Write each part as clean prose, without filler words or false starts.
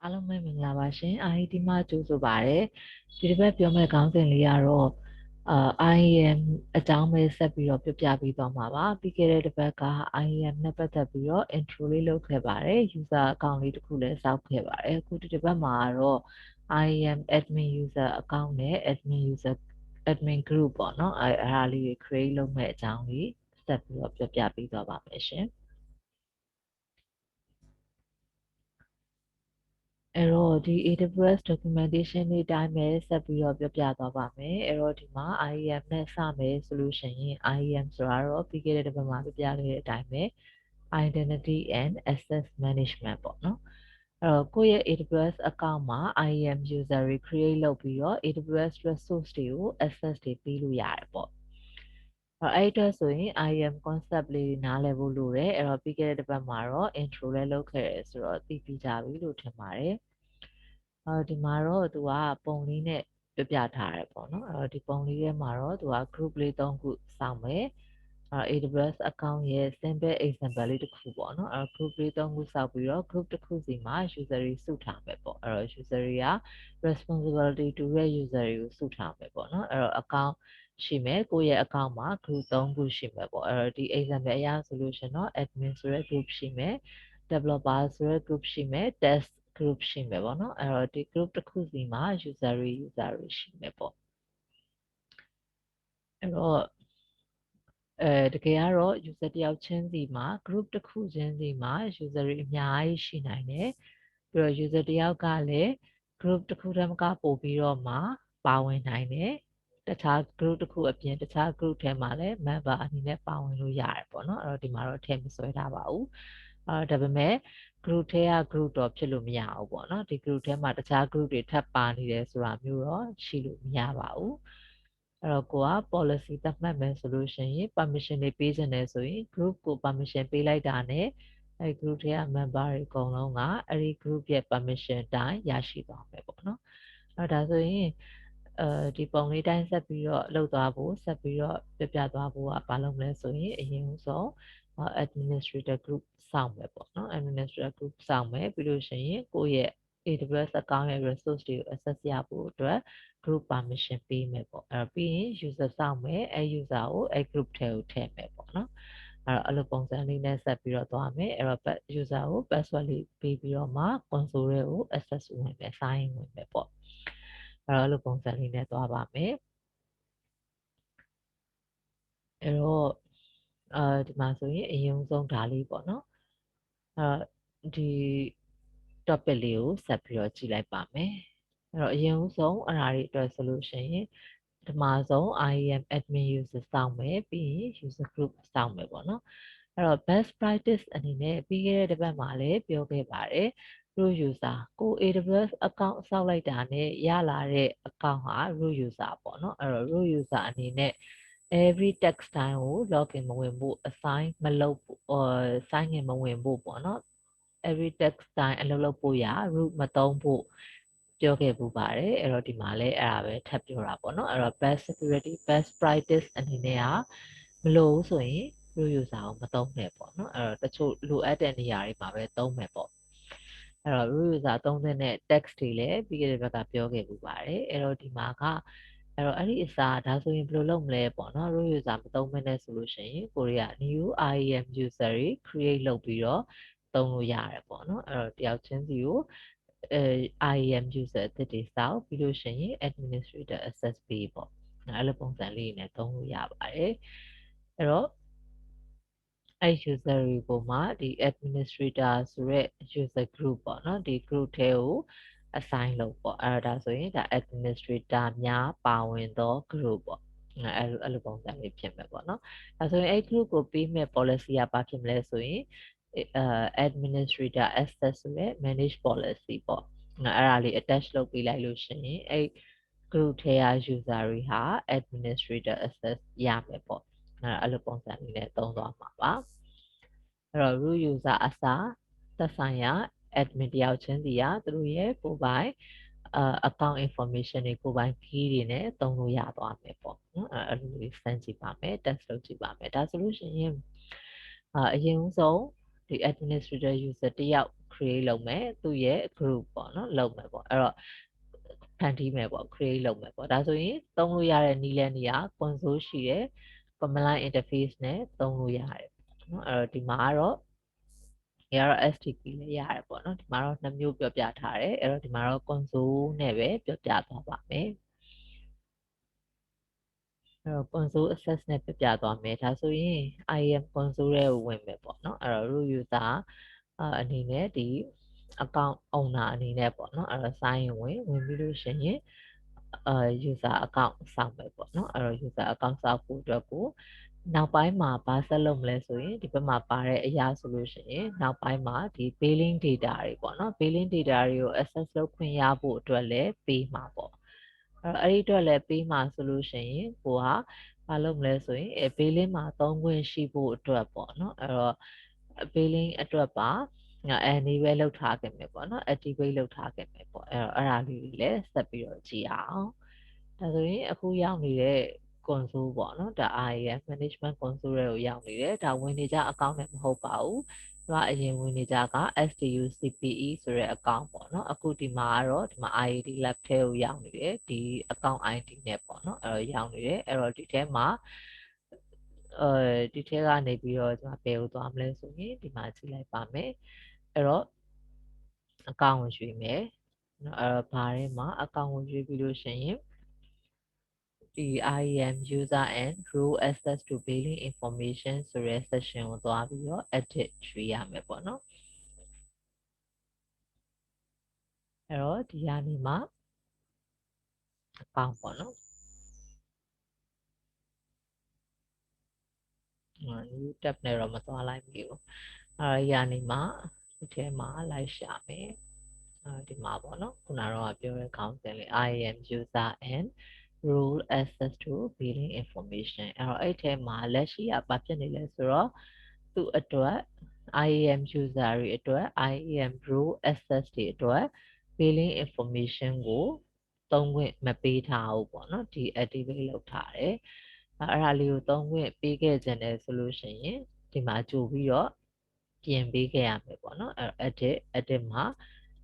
အားလုံးပဲမင်္ဂလာပါရှင် IT မှာကြိုဆိုပါရစေဒီတစ်ပတ်ပြောမယ့်ခေါင်းစဉ်လေးကတော့IAM အကြောင်းပဲဆက်ပြီးတော့ပြပေးသွားမှာပါပြီးခဲ့တဲ့တစ်ပတ်က IAM နဲ့ပတ်သက်ပြီးတော့ intro လေးလုပ်ခဲ့ပါတယ် user account လေးတစ်ခုလည်းစောက်ခဲ့ပါတယ်အခုဒီတစ်ပတ်မှာတော့ IAM admin user account နဲ့ admin group ပေါ့နော်အဲ့ဒါလေးတွေ create လုပ်မဲ့အကြောင်းလေးဆက်ပြီးတော့ပြပေးသွားပါမယ်ရှင်အဲ့တော့ဒီ AWS documentation လေးတိုင်းပဲဆက်ပြီးတော့ပြသွားပါမယ်အဲ့တော့ဒီမှာ IAM နဲ့စမယ်ဆိုလို့ရှိရင် IAM ဆိုတာတော့ပြီးခဲ့တဲ့တစ်ပတ်မှာပြခဲ့တဲ့အတိုင်းပဲ Identity and Access Management ပေါ့နော်အဲ့တော့ကိုယ့်ရဲ့ AWS account မှာ IAM user တွေ create လုပ်ပြီးတော့ AWS resource တွေကို access တွေပေးလို့ရတယ်ပေါ့အဲ့အတွက်ဆိုရင် IAM concept လေးနားလည်ဖို့လိုတယ်အဲ့တော့ပြီးခဲ့တဲ့တစ်ပတ်မှာတော့ intro လည်းလုပ်ခဲ့တယ်ဆိုတော့သိပြီးကြပြီလို့ထင်ပါတယ်ဒီမှာတော့သူကပုံလေးနဲ့ပြထားတယ်ပေါ့နော်အဲ့တော့ဒီပုံလေးထဲမှာတော့သူက group လေး၃ခုစောင့်မယ်AWS account ရဲ့ simple example လေးတစ်ခုပေါ့နော်အဲ့ group လေး၃ခုစောက်ပြီးတော့ group တစ်ခုစီမှာ user တွေစုထားမယ်ပေါ့အဲ့တော့ user တွေက responsibility to ရဲ့ user တွေကိုစုထားမယ်ပေါ့နော်အဲ့တော့ account ရှိမယ်ကိုယ့်ရဲ့ account မှာ group ၃ခုရှိမယ်ပေါ့အဲ့တော့ဒီ example အရဆိုလို့ရှင်တော့ admin ဆိုတဲ့ group ရှိမယ် developer ဆိုတဲ့ group ရှိမယ် test group ရှိမယ်ပေါ့နော်အဲ့တော့ဒီ group တစ်ခုစီမှာ user တွေရှိမယ်ပေါ့အဲ့တော့တကယ်ကတော့ user တယောက်ချင်းစီမှာ group တစ်ခုချင်းစီမှာ user တွေအများကြီးရှိနိုင်တယ်ပြီးတော့ user တယောက်ကလည်း group တစ်ခုတည်းမကပို့ပြီးတော့မှပါဝင်နိုင်တယ်တခြား group တစ်ခုအပြင်တခြား group ထဲမှာလည်း member အနေနဲ့ပါဝင်လို့ရတယ်ပေါ့နော်အဲ့တော့ဒီမှာတော့ထည့်မဆွဲထားပါဘူးဒါပေမဲ့ group ထဲက group တော့ဖြစ်လို့မရဘူးပေါ့နော်ဒီ group ထဲမှာတခြား group တွေထပ်ပါနေတယ်ဆိုတာမျိုးတော့ရှိလို့မရပါဘူးအဲ့တော့ကိုက policy သတ်မှတ်မယ်ဆိုလို့ရှိရင် permission တွေပေးခြင်းတယ်ဆိုရင် group ကို permission ပေးလိုက်တာနဲ့အဲ့ group ထဲက member တွေအကုန်လုံးကအဲ့ဒီ group ရဲ့ permission တိုင်းရရှိသွားမယ်ပေါ့နော်အဲ့ဒါဆိုရင်ဒီပုံလေးတိုင်းဆက်ပြီးတော့လှုပ်သွားဖို့ဆက်ပြီးတော့ပြသွားဖို့ကဘာလုပ်မလဲဆိုရင်အရင်ဆုံး administrator group စောင့်မယ်ပေါ့နော် administrator group စောင့်မယ်ပြီးလို့ရှိရင်ကိုယ့်ရဲ့ AWS account ရဲ့ resource တွေကို access ရဖို့အတွက် group permission ပေးမယ်ပေါ့အဲ့တော့ပြီးရင် user စောင့်မယ်အဲ့ user ကိုအဲ့ group ထဲကိုထည့်မယ်ပေါ့နော်အဲ့လိုပုံစံလေးနဲ့ဆက်ပြီးတော့သွားမယ်အဲ့တော့ user ကို password လေးပေးပြီးတော့မှ console တွေကို access ဝင်မယ် sign ဝင်မယ်ပေါ့အဲ့လိုပုံစံလေးနဲ့သွားပါမယ်အဲ့တော့ဒီမှာဆိုရင်အရင်ဆုံးဒါလေးပေါ့နော်ဒီ topic လေးကိုဆက်ပြီးတော့ကြည့်လိုက်ပါမယ်အဲ့တော့အရင်ဆုံးအဲ့ဒါတွေအတွက်ဆိုလို့ရှိရင်ပထမဆုံး IAM admin user စောင့်မယ်ပြီးရင် user group စောင့်မယ်ပေါ့နော်အဲ့တော့ best practice အနေနဲ့ပြီးခဲ့တဲ့တစ်ပတ်မှာလည်းပြောခဲ့ပါတယ်root user ကို AWS account စောက်လိုက်တာနဲ့ရလာတဲ့ account ဟာ root user ပေါ့နော်အဲ့တော့ root user အနေနဲ့ every text time ကို login မဝင်ဖို့ assign မလုပ်sign in မဝင်ဖို့ပေါ့နော် every text time အလုပ်လုပ်ဖို့ရ root မသုံးဖို့ပြောခဲ့ပူပါတယ်အဲ့တော့ဒီမှာလည်းအဲ့ဒါပဲထပ်ပြောတာပေါ့နော်အဲ့တော့ best security best practice အနေနဲ့ကမလို့ဆိုရင် root user ကိုမသုံးနဲ့ပေါ့နော်အဲ့တော့တချို့လိုအပ်တဲ့နေရာတွေမှာပဲသုံးမယ်ပေါ့အဲ့တော့ root user သုံးတဲ့ text တွေလည်းပြီးခဲ့တဲ့ဘက်ကပြောခဲ့ပူပါတယ်အဲ့တော့ဒီမှာကအဲ့တော့အဲ့ဒီအစားဒါဆိုရင်ဘယ်လိုလုပ်မလဲပေါ့နော် root user မသုံးမနဲ့ဆိုလို့ရှိရင်ကိုရီးယား new IAM user တွေ create လုပ်ပြီးတော့သုံးလို့ရတယ်ပေါ့နော်အဲ့တော့တယောက်ချင်းစီကိုIAM user အသစ်တွေစောက်ပြီးလို့ရှိရင် administrator access ပေးပေါ့အဲ့လိုပုံစံလေးနဲ့သုံးလို့ရပါတယ်အဲ့တော့အဲ့ user တွေကိုမှဒီ administrator ဆိုတဲ့ user group ပေါ့နော်ဒီ group ထဲကို assign လုပ်ပေါ့အဲ့ဒါဆိုရင်ဒါ administrator များပါဝင်သော group ပေါ့အဲ့လိုပုံစံလေးဖြစ်မယ်ပေါ့နော်အဲဆိုရင်အဲ့ group ကိုပေးမဲ့ policy ကဘာဖြစ်မလဲဆိုရင်administrator access ဆိုတဲ့ manage policy ပေါ့အဲ့ဒါလေး attach လုပ်ပေးလိုက်လို့ရှိရင်အဲ့ group ထဲက user တွေဟာ administrator access ရမယ်ပေါ့အဲ့လိုပုံစံလေးနဲ့သုံးသွားမှာပါအဲ့တော့ root user အစားသက်ဆိုင်ရာ admin တယောက်ချင်းစီကသူတို့ရဲ့ကိုယ်ပိုင်account information တွေကိုယ်ပိုင် key တွေနဲ့သုံးလို့ရသွားမယ်ပေါ့နော်အဲ့လိုလေးစမ်းကြည့်ပါမယ် test လုပ်ကြည့်ပါမယ်ဒါဆိုလို့ရှိရင်အရင်ဆုံး ဒီ administrator user တယောက် create လုပ်မယ်သူ့ရဲ့ group ပေါ့နော်လုပ်မယ်ပေါ့အဲ့တော့ဖန်တီးမယ်ပေါ့ create လုပ်မယ်ပေါ့ဒါဆိုရင်သုံးလို့ရတဲ့နည်းလမ်းတွေက console ရှိတယ် command line interface နဲ့သုံးလို့ရတယ်နော်အဲ့တော့ဒီမှာကတော့ STP လည်းရတယ်ပေါ့နော်ဒီမှာတော့နှစ်မျိုးပြောပြထားတယ်အဲ့တော့ဒီမှာတော့ console နဲ့ပဲပြောပြသွားပါမယ်အဲ့တော့ console access နဲ့ပြပြသွားမယ်ဒါဆိုရင် IAM console ရဲ့ဝင်မယ်ပေါ့နော်အဲ့တော့ root user အနေနဲ့ဒီ account owner အနေနဲ့ပေါ့နော်အဲ့တော့ sign ဝင်ပြီးလို့ရှိရင်user account စောင့်မယ်ပေါ့နော်အဲ့တော့ user account စောင့်ဖို့အတွက်ကိုနောက်ပိုင်းမှာဘာဆက်လုပ်မလဲဆိုရင်ဒီဘက်မှာပါတဲ့အရာဆိုလို့ရှိရင်နောက်ပိုင်းမှာဒီ billing data တွေပေါ့နော် billing data တွေကို access လုပ်ခွင့်ရဖို့အတွက်လည်းပေးမှာပေါ့အဲ့ဒီအတွက်လည်းပေးမှာဆိုလို့ရှိရင်ကိုကဘာလုပ်မလဲဆိုရင် billing မှာသုံးခွင့်ရှိဖို့အတွက်ပေါ့နော်အဲ့တော့ billing အတွက်ပါenable လုပ်ထားခဲ့မယ်ပေါ့နော် activate လုပ်ထားခဲ့မယ်ပေါ့အဲ့ဒါလေးတွေလည်းဆက်ပြီးတော့ကြည့်အောင်ဒါဆိုရင်အခုရောက်နေတဲ့ console ပေါ့နော်ဒါ IAM management console တွေကိုရောက်နေတယ်ဒါဝင်နေကြ account နဲ့မဟုတ်ပါဘူးသူကအရင်ဝင်နေကြက STUCPE ဆိုတဲ့ account ပေါ့နော်အခုဒီမှာကတော့ဒီမှာ IAD lab ထဲကိုရောက်နေတယ်ဒီ account ID နဲ့ပေါ့နော်အဲ့တော့ရောက်နေတယ်အဲ့တော့ဒီထဲမှာဒီထဲကနေပြီးတော့ကျွန်တော်ဘယ်ကိုသွားမလဲဆိုရင်ဒီမှာကြည့်လိုက်ပါမယ်အဲ့တော့ account ကိုရွှေ့မယ်နော်အဲ့တော့ဘာထဲမှာ account ကိုရွှေ့ပြီးလို့ရှိရင်ဒီ IAM user and role access to billing information ဆိုတဲ့ section ကိုသွားပြီးတော့ edit ရွှေ့ရမယ်ပေါ့နော်အဲ့တော့ဒီကနေမှ account ပေါ့နော်new tab နဲ့တော့မသွားလိုက်ဘူးအဲ့ဒီကနေမှဒီထဲမှာလိုက်ရှာမယ်ဒီမှာပေါ့နော်ခုနကတော့ပြောတဲ့ခေါင်းစဉ်လေး IAM user and role access to billing information အဲ့တော့အဲ့ထဲမှာလက်ရှိကဘာဖြစ်နေလဲဆိုတော့သူ့အတွက် IAM user တွေအတွက် IAM role access တွေအတွက် billing information ကိုသုံးခွင့်မပေးထားဘူးပေါ့နော်ဒီ activate လုပ်ထားတယ်အဲ့ဒါလေးကိုသုံးခွင့်ပေးခဲ့ခြင်းတယ်ဆိုလို့ရှိရင်ဒီမှာကြိုပြီးတော့ပြင်ပေးခဲ့ရမယ်ပေါ့နော်အဲ့ edit မှာ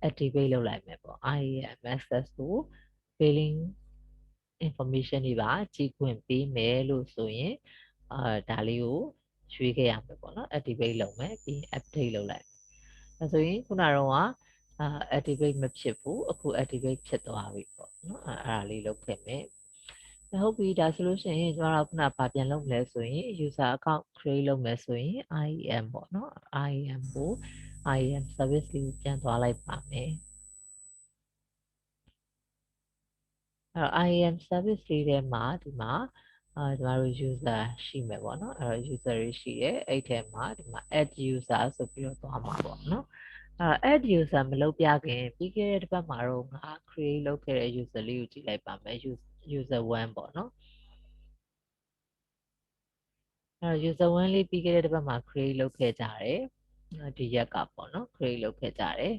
activate လုပ်လိုက်မယ်ပေါ့ IAM access ကို billing information တွေပါကြည့်ခွင့်ပေးမယ်လို့ဆိုရင်ဒါလေးကိုရွှေ့ခဲ့ရမယ်ပေါ့နော် activate လုပ်မယ်ပြီး update လုပ်လိုက်ဒါဆိုရင်ခုနကတော့activate မဖြစ်ဘူးအခု activate ဖြစ်သွားပြီပေါ့နော်အဲ့ဒါလေးလုပ်ခဲ့မယ်ဟုတ်ပြီဒါဆိုလို့ရှိရင်ကျွန်တော်တို့ခုနဗာပြန်လုပ်မလဲဆိုရင် user account create လုပ်မယ်ဆိုရင် IAM ပေါ့နော် IAM ကို IAM service လေးကိုပြန်သွားလိုက်ပါမယ်အဲ့တော့ IAM service လေးထဲမှာဒီမှာကျမတို့ user ရှိမယ်ပေါ့နော်အဲ့တော့ user တွေရှိတယ်အဲ့ထဲမှာဒီမှာ add user ဆိုပြီးတော့သွားမှာပေါ့နော်add user မလုပ်ပြခင်ပြီးခဲ့တဲ့တစ်ပတ်မှာတော့ငါ create လုပ်ခဲ့တဲ့ user လေးကိုကြည့်လိုက်ပါမယ် user 1ပေါ့နော်user 1လေးပြီးခဲ့တဲ့တစ်ပတ်မှာ create လုပ်ခဲ့ကြတယ်ဒီရက်ကပေါ့နော် create လုပ်ခဲ့ကြတယ်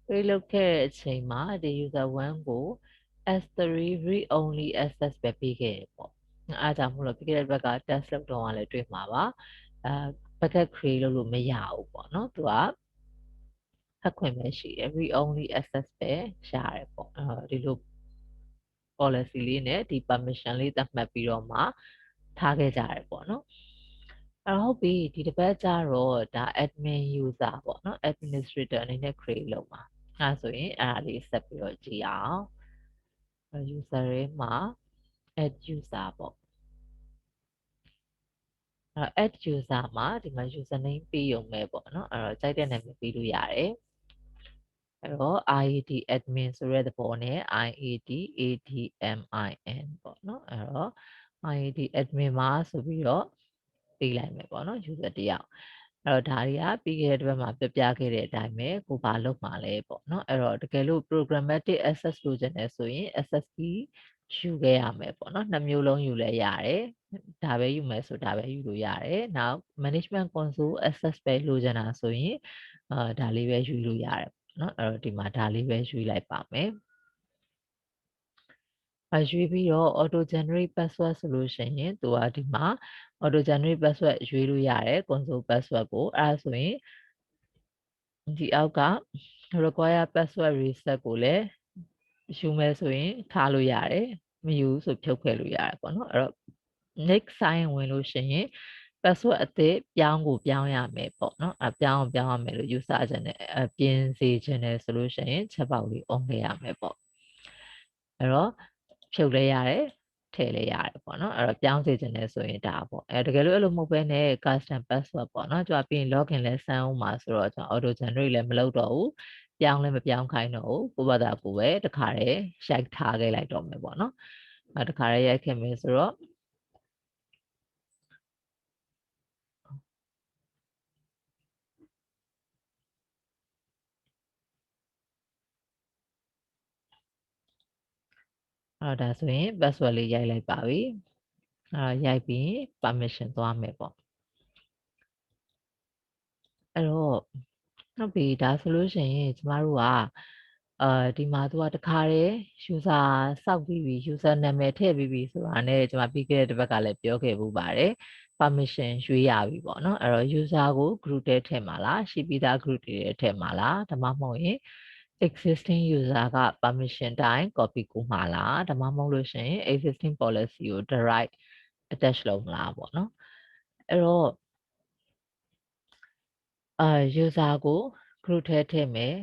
create လုပ်ခဲ့တဲ့အချိန်မှာဒီ user 1ကို S3 read only access ပဲပေးခဲ့တယ်ပေါ့အားကြောင့်မလို့ပြီးခဲ့တဲ့ဘက်က test လုပ်တော့လည်းတွေ့မှာပါbucket create လုပ်လို့မရဘူးပေါ့နော်သူကဖတ်ခွင့်ပဲရှိတယ် read only access ပဲရတယ်ပေါ့ဒီလို policy လေးနဲ့ဒီ permission လေးသတ်မှတ်ပြီးတော့မှထားခဲ့ကြတယ်ပေါ့နော်ဟုတ်ပြီဒီတစ်ပတ်ကျတော့ဒါ admin user ပေါ့နော် administrator အနေနဲ့ create လုပ်ပါဆိုရင်အဲ့ဒါလေးဆက်ပြီးတော့ကြည့်အောင် user တွေမှာ add user ပေါ့add user မှာဒီမှာ username ပေးရုံပဲပေါ့နော်အဲ့တော့ကြိုက်တဲ့နာမည်ပေးလို့ရတယ်အဲ့တော့ IAD admin ဆိုတဲ့သဘောနဲ့ IAD ADMIN ပေါ့နော်အဲ့တော့ IAD admin မှာဆိုပြီးတော့ပေးလိုက်မယ်ပေါ့နော် user တယောက်အဲ့တော့ဒါတွေကပြီးခဲ့တဲ့တစ်ပတ်မှာပြပြခဲ့တဲ့အတိုင်းပဲကိုဘာလုပ်မှာလဲပေါ့နော်အဲ့တော့တကယ်လို့ programmatic access လိုချင်တယ်ဆိုရင် access key ယူခဲ့ရမယ်ပေါ့နော်နှစ်မျိုးလုံးယူလဲရတယ်ဒါပဲယူမယ်ဆိုဒါပဲယူလို့ရတယ်နောက် management console access ပဲလိုချင်တာဆိုရင်ဒါလေးပဲယူလို့ရတယ်နော်အဲ့တော့ဒီမှာဒါလေးပဲယူလိုက်ပါမယ်ရွေးပြီးတော့ auto generate password ဆိုလို့ရှိရင်သူကဒီမှာ auto generate password ရွေးလို့ရတယ် console password ကိုအဲ့ဒါဆိုရင် ဒီအောက်က require password reset ကိုလည်းယူမယ်ဆိုရင်ထားလို့ရတယ်မယူဆိုဖြုတ်ခဲ့လို့ရတယ်ပေါ့နော်အဲ့တော့ next sign ဝင်လို့ရှိရင် password အသစ်ပြောင်းရမယ်ပေါ့နော်ပြောင်းရမယ်လို့ user ခြင်းနဲ့ပြင်စေခြင်းနဲ့ဆိုလို့ရှိရင်ချက်ပေါက်လေး on ခဲ့ရမယ်ပေါ့အဲ့တော့ဖြုတ်လဲရတယ်ထည့်လဲရတယ်ပေါ့နော်အဲ့တော့ပြောင်းစေခြင်းနဲ့ဆိုရင်ဒါပေါ့တကယ်လို့အဲ့လိုမဟုတ်ဘဲနဲ့ custom password ပေါ့နော်ကျွန်တော်ပြီးရင် login လဲစမ်းအောင်ပါဆိုတော့ကျွန်တော် auto generate လည်းမလုပ်တော့ဘူးပြောင်းလဲမပြောင်းခိုင်းတော့ဘူးကိုယ့်ဘာသာကိုယ်ပဲတခါတည်းရိုက်ထားခဲ့လိုက်တော့မယ်ပေါ့နော်တခါတည်းရိုက်ခဲ့မယ်ဆိုတော့ဒါဆိုရင် password လေးရိုက်လိုက်ပါပြီရိုက်ပြီး permission သွားမယ်ပေါ့အဲ့တော့ဟုတ်ပြီဒါဆိုလို့ရှိရင်ကျမတို့ကဒီမှာသူကတခါတည်း user စောက်ပြီးပြီ user နာမည်ထည့်ပြီးပြီဆိုတာနဲ့ကျမပြီးခဲ့တဲ့တစ်ပတ်ကလည်းပြောခဲ့မှုပါတယ် permission ရွေးရပြီပေါ့နော်အဲ့တော့ user ကို group ထဲထည့်မှာလားရှိပြီးသား group တွေထည့်မှာလားဒါမှမဟုတ်ရင် existing user က permission တိုင်း copy ကူးမှာလားဒါမှမဟုတ်လို့ရှိရင် existing policy ကို direct attach လုပ်မလားပေါ့နော်အဲ့တော့ user ကို group ထဲထည့်မယ်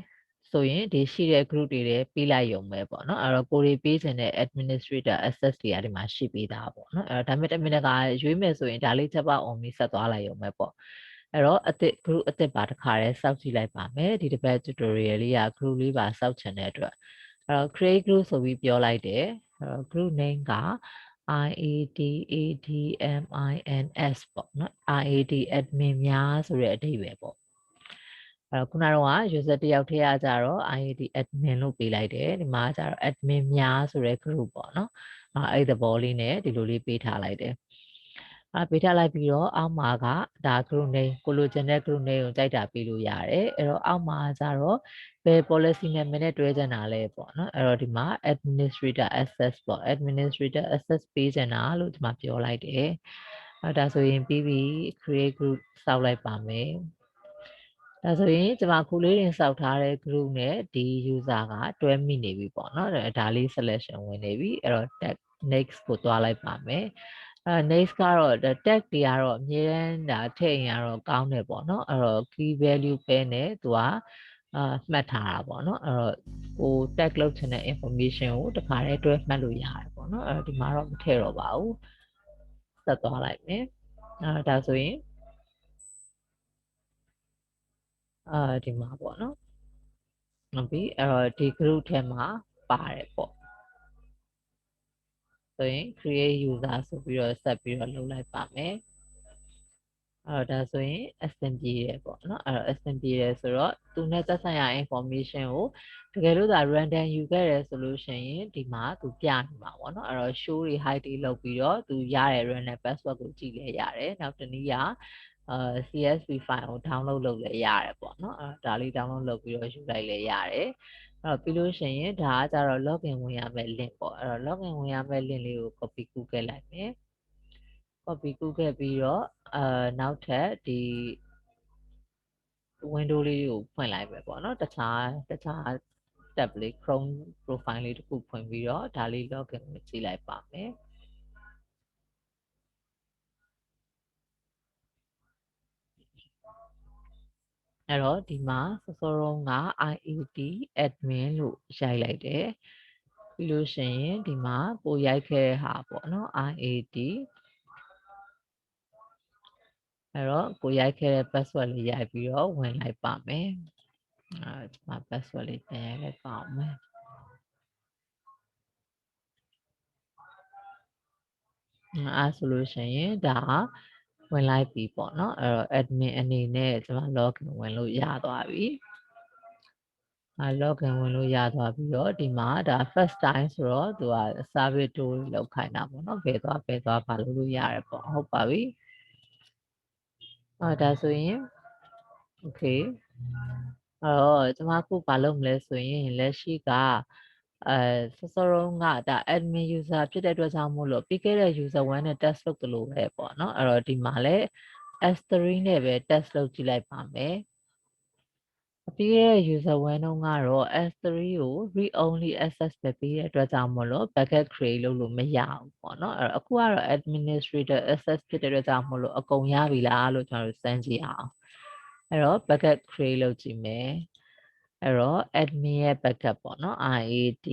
ဆိုရင်ဒီရှိတဲ့ group တွေလည်းပေးလိုက်ရုံပဲပေါ့နော်အဲ့တော့ကိုယ်ပေးခြင်းတဲ့ administrator access တွေကဒီမှာရှိပေးတာပေါ့နော်အဲ့တော့ဒါပေမဲ့တမင်တကာရွေးမယ်ဆိုရင်ဒါလေးချက်ပေါက် on ပြီးဆက်သွားလိုက်ရုံပဲပေါ့အဲ့တော့group အသစ်ပါတစ်ခါတည်းစောက်ကြည့်လိုက်ပါမယ်ဒီတစ်ပတ် tutorial လေးက group လေးပါစောက်ချင်တဲ့အတွက်အဲ့တော့ create group ဆိုပြီးပြောလိုက်တယ်အဲ့တော့ group name က IADADMINS ပေါ့နော် IAD admin များဆိုတဲ့အဓိပ္ပာယ်ပေါ့ခုနကတော့ user တယောက်ထည့်ရကြတော့ IAD admin လို့ပေးလိုက်တယ်ဒီမှာကျတော့ admin များဆိုတဲ့ group ပေါ့နော်အဲ့ဒီသဘောလေးနဲ့ဒီလိုလေးပေးထားလိုက်တယ်ပေးထားလိုက်ပြီးတော့အောက်မှာကဒါ group name ကိုလိုချင်တဲ့ group name ကိုကြိုက်တာပေးလို့ရတယ်အဲ့တော့အောက်မှာကျတော့ဘယ် policy နာမည်နဲ့တွဲချင်တာလဲပေါ့နော်အဲ့တော့ဒီမှာ administrator access ပေါ့ administrator access ပေးချင်တာလို့ဒီမှာပြောလိုက်တယ်ဒါဆိုရင်ပြီးပြီ create group စောက်လိုက်ပါမယ်ဒါဆိုရင်ကျွန်မခုလေးတင်စောက်ထားတဲ့ group နဲ့ဒီ user ကတွဲမိနေပြီပေါ့နော်ဒါလေး selection ဝင်နေပြီအဲ့တော့ tag next ကိုတွားလိုက်ပါမယ်next ကတော့ tag တွေကတော့အမြဲတမ်းဒါထည့်ရင်ကတော့ကောင်းတယ်ပေါ့နော်အဲ့တော့ key value ပဲနဲ့သူကမှတ်ထားတာပေါ့နော်အဲ့တော့ဟို tag လုပ်ချင်တဲ့ information ကိုတခါတည်းတွဲမှတ်လို့ရတယ်ပေါ့နော်အဲ့တော့ဒီမှာတော့မထည့်တော့ပါဘူးဆက်သွားလိုက်မယ်ဒါဆိုရင်ဒီမှာပေါ့နော်ဟုတ်ပြီအဲ့တော့ဒီ group ထဲမှာပါတယ်ပေါ့ဆိုရင် create user ဆိုပြီးတော့ဆက်ပြီးတော့လုပ်လိုက်ပါမယ်အဲ့တော့ဒါဆိုရင်အဆင်ပြေတယ်ပေါ့နော်အဲ့တော့အဆင်ပြေတယ်ဆိုတော့သူနဲ့သက်ဆိုင်ရာ information ကိုတကယ်လို့သာ random ယူခဲ့တယ်ဆိုလို့ရှိရင်ဒီမှာသူပြနေမှာပေါ့နော်အဲ့တော့ show တွေ hide တွေလုပ်ပြီးတော့သူရတဲ့ random password ကိုကြည့်လဲရတယ်နောက်တစ်နည်းကCSV file ကို download လုပ်လဲရတယ်ပေါ့နော်ဒါလေး download လုပ်ပြီးတော့ယူလိုက်လဲရတယ်အဲ့တော့ပြီးလို့ရှိရင်ဒါကကြတော့ login ဝင်ရမယ့် link ပေါ့အဲ့တော့ login ဝင်ရမယ့် link လေးကို copy ကူးခဲ့လိုက်မယ် copy ကူးခဲ့ပြီးတော့နောက်ထပ်ဒီ window လေးကိုဖွင့်လိုက်ပဲပေါ့နော်တခြား tab လေး Chrome profile လေးတစ်ခုဖွင့်ပြီးတော့ဒါလေး login ကိုကြည့်လိုက်ပါမယ်အဲ့တော့ဒီမှာစောစောတုန်းက IAD admin လို့ရိုက်လိုက်တယ်ပြီးလို့ရှိရင်ဒီမှာပိုရိုက်ခဲ့တဲ့ဟာပေါ့နော် IAD အဲ့တော့ကိုရိုက်ခဲ့တဲ့ password လေးရိုက်ပြီးတော့ဝင်လိုက်ပါမယ်ဒီမှာ password လေးပြန်ရိုက်လိုက်ပါအောင်မယ်ဆိုလို့ရှိရင်ဒါဝင်လိုက်ပြီပေါ့နော်အဲ့တော့ admin အနေနဲ့ကျွန်မ login ဝင်လို့ရသွားပြီlogin ဝင်လို့ရသွားပြီးတော့ဒီမှာဒါ first time ဆိုတော့သူက service tool လောက်ခိုင်းတာပေါ့နော်ဘယ်သွားဘာလို့ရတယ်ပေါ့ဟုတ်ပါပြီဒါဆိုရင် okay အဲ့တော့ကျွန်မခုဘာလုပ်မလဲဆိုရင်လက်ရှိကစောစောတုန်းကဒါ admin user ဖြစ်တဲ့အတွက်ကြောင့်မို့လို့ပြီးခဲ့တဲ့ user 1နဲ့ test လုပ်သလိုပဲပေါ့နော်အဲ့တော့ဒီမှာလဲ S3 နဲ့ပဲ test လုပ်ကြည့်လိုက်ပါမယ် ပြီးရဲ့ user 1တုန်းကတော့ S3 ကို read only access ပဲပေးတဲ့အတွက်ကြောင့်မို့လို့ bucket create လုပ်လို့မရဘူးပေါ့နော်အဲ့တော့အခုကတော့ administrator access ဖြစ်တဲ့အတွက်ကြောင့်မို့လို့အကုန်ရပြီလားလို့ကျွန်တော်တို့စမ်းကြည့်အောင်အဲ့တော့ bucket create လုပ်ကြည့်မယ်အဲ့တော့ admin ရဲ့ backup ပေါ့နော် IAD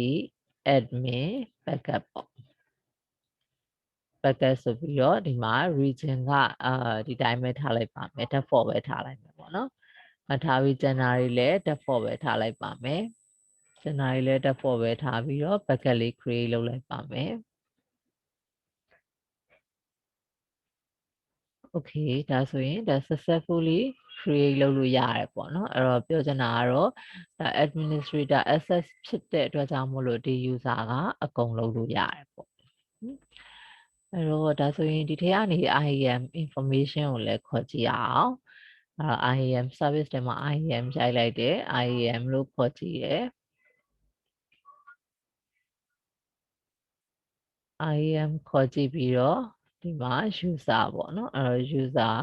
admin backup ပေါ့ backup ဆိုပြီးတော့ဒီမှာ region ကဒီတိုင်းပဲထားလိုက်ပါမယ် default ပဲထားလိုက်မယ်ပေါ့နော်ထားပြီး January လည်း default ပဲထားလိုက်ပါမယ် January လည်း default ပဲထားပြီးတော့ bucket လေး create လုပ်လိုက်ပါမယ် Okay ဒါဆိုရင်ဒါ successfully create လုပ်လို့ရတယ်ပေါ့နော်အဲ့တော့ပြောချင်တာကတော့ဒါ administrator access ဖြစ်တဲ့အတွက်ကြောင့်မို့လို့ဒီ user ကအကုန်လုပ်လို့ရတယ်ပေါ့အဲ့တော့ဒါဆိုရင်ဒီထဲကနေ IAM information ကိုလည်းခေါ်ကြည့်အောင်IAM service ထဲမှာ IAM ရိုက်လိုက်တယ် IAM လို့ခေါ်ကြည့်တယ် IAM ခေါ်ကြည့်ပြီးတော့ဒီမှာ user ပေါ့နော်အဲ့တော့ user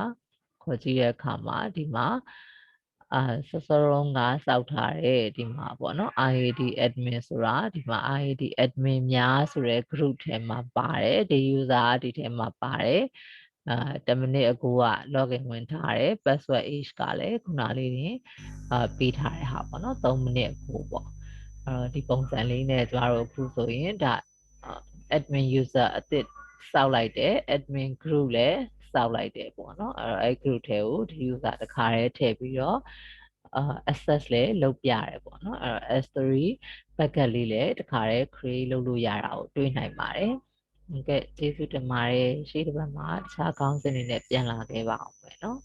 ခေါ်ကြည့်တဲ့အခါမှာဒီမှာစောစောတုန်းကစောက်ထားတဲ့ဒီမှာပေါ့နော် IAD admin ဆိုတာဒီမှာ IAD admin များဆိုတဲ့ group ထဲမှာပါတယ်ဒီ user ဒီထဲမှာပါတယ်10 မိနစ်အကူက login ဝင်ထားတယ် password age ကလည်းခုနလေးနေပေးထားတဲ့ဟာပေါ့နော်3 မိနစ်အကူပေါ့ဒီပုံစံလေးနဲ့ကျမတို့အခုဆိုရင်ဒါadmin user အသစ်စောက်လိုက်တယ် admin group လည်းစောက်လိုက်တယ်ပေါ့နော်အဲ့ group ထဲကိုဒီ user တခါတည်းထည့်ပြီးတော့access လည်းလုပ်ပြရတယ်ပေါ့နော်အဲ့ S3 bucket လေးလည်းတခါတည်း create လုပ်လို့ရတာကိုတွေ့နိုင်ပါတယ်ဟုတ်ကဲ့ကျေးဇူးတင်ပါတယ်ရှေ့တစ်ပတ်မှာတခြားခေါင်းစဉ်တွေနဲ့ပြန်လာခဲ့ပါအောင်မယ်နော်